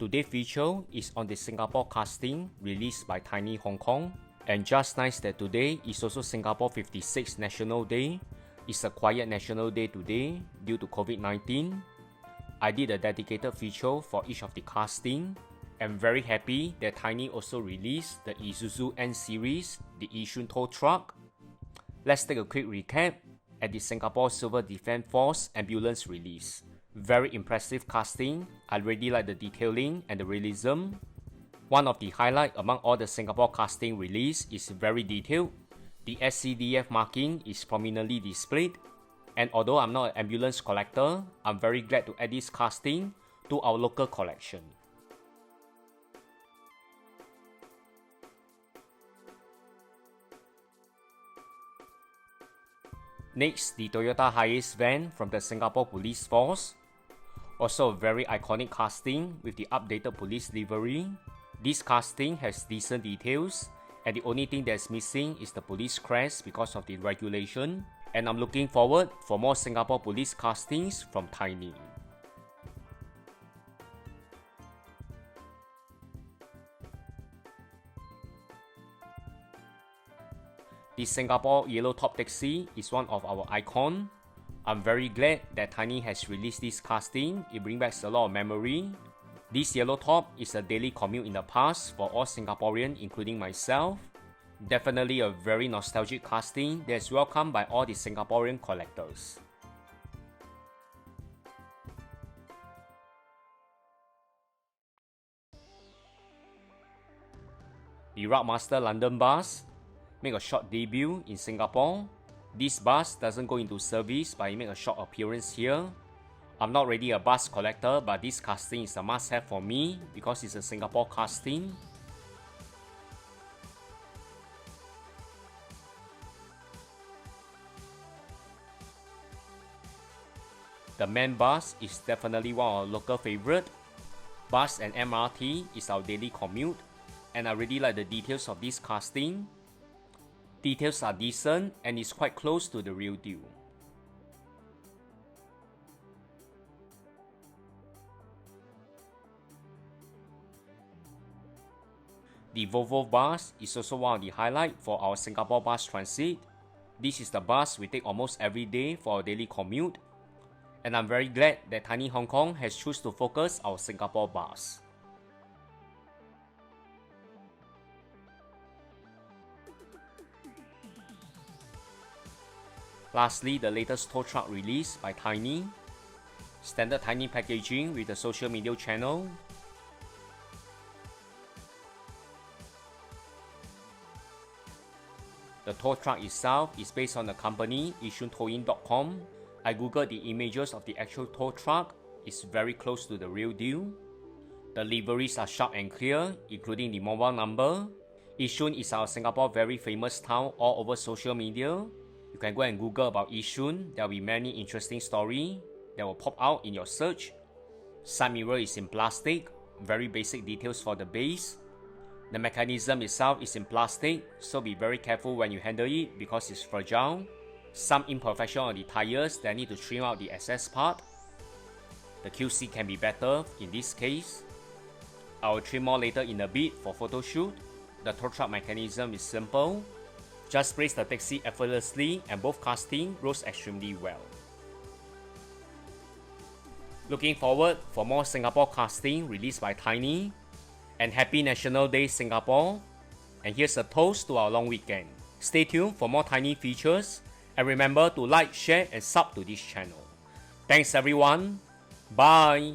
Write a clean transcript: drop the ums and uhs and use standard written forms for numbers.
Today's feature is on the Singapore casting released by Tiny Hong Kong. And just nice that today is also Singapore 56th National Day. It's a quiet national day today due to COVID-19. I did a dedicated feature for each of the casting. I'm very happy that Tiny also released the Isuzu N series, the Yishun Tow Truck. Let's take a quick recap at the Singapore Civil Defence Force ambulance release. Very impressive casting. I really like the detailing and the realism. One of the highlights among all the Singapore casting release is very detailed. The SCDF marking is prominently displayed. And although I'm not an ambulance collector, I'm very glad to add this casting to our local collection. Next, the Toyota Hiace van from the Singapore Police Force. Also a very iconic casting with the updated police livery. This casting has decent details, and the only thing that's missing is the police crest because of the regulation. And I'm looking forward for more Singapore police castings from Tiny. The Singapore Yellow Top Taxi is one of our icons. I'm very glad that Tiny has released this casting. It brings back a lot of memory. This yellow top is a daily commute in the past for all Singaporeans, including myself. Definitely a very nostalgic casting that's welcomed by all the Singaporean collectors. The Rockmaster London bus make a short debut in Singapore. This bus doesn't go into service, but it make a short appearance here. I'm not really a bus collector, but this casting is a must-have for me because it's a Singapore casting. The main bus is definitely one of our local favorite. Bus and MRT is our daily commute, and I really like the details of this casting. Details are decent and it's quite close to the real deal. The Volvo bus is also one of the highlights for our Singapore bus transit. This is the bus we take almost every day for our daily commute. And I'm very glad that Tiny Hong Kong has chosen to focus our Singapore bus. Lastly, the latest tow truck released by Tiny. Standard Tiny packaging with the social media channel. The tow truck itself is based on the company YishunTowing.com. I googled the images of the actual tow truck. It's very close to the real deal. The liveries are sharp and clear, including the mobile number. Yishun is our Singapore very famous town all over social media. You can go and Google about Yishun. There will be many interesting stories that will pop out in your search. Side mirror is in plastic, very basic details for the base. The mechanism itself is in plastic, so be very careful when you handle it because it's fragile. Some imperfection on the tires that need to trim out the excess part. The QC can be better in this case. I will trim more later in a bit for photo shoot. The tow truck mechanism is simple. Just place the taxi effortlessly and both casting rolls extremely well. Looking forward for more Singapore casting released by Tiny. And happy National Day Singapore. And here's a toast to our long weekend. Stay tuned for more Tiny features. And remember to like, share and sub to this channel. Thanks everyone. Bye.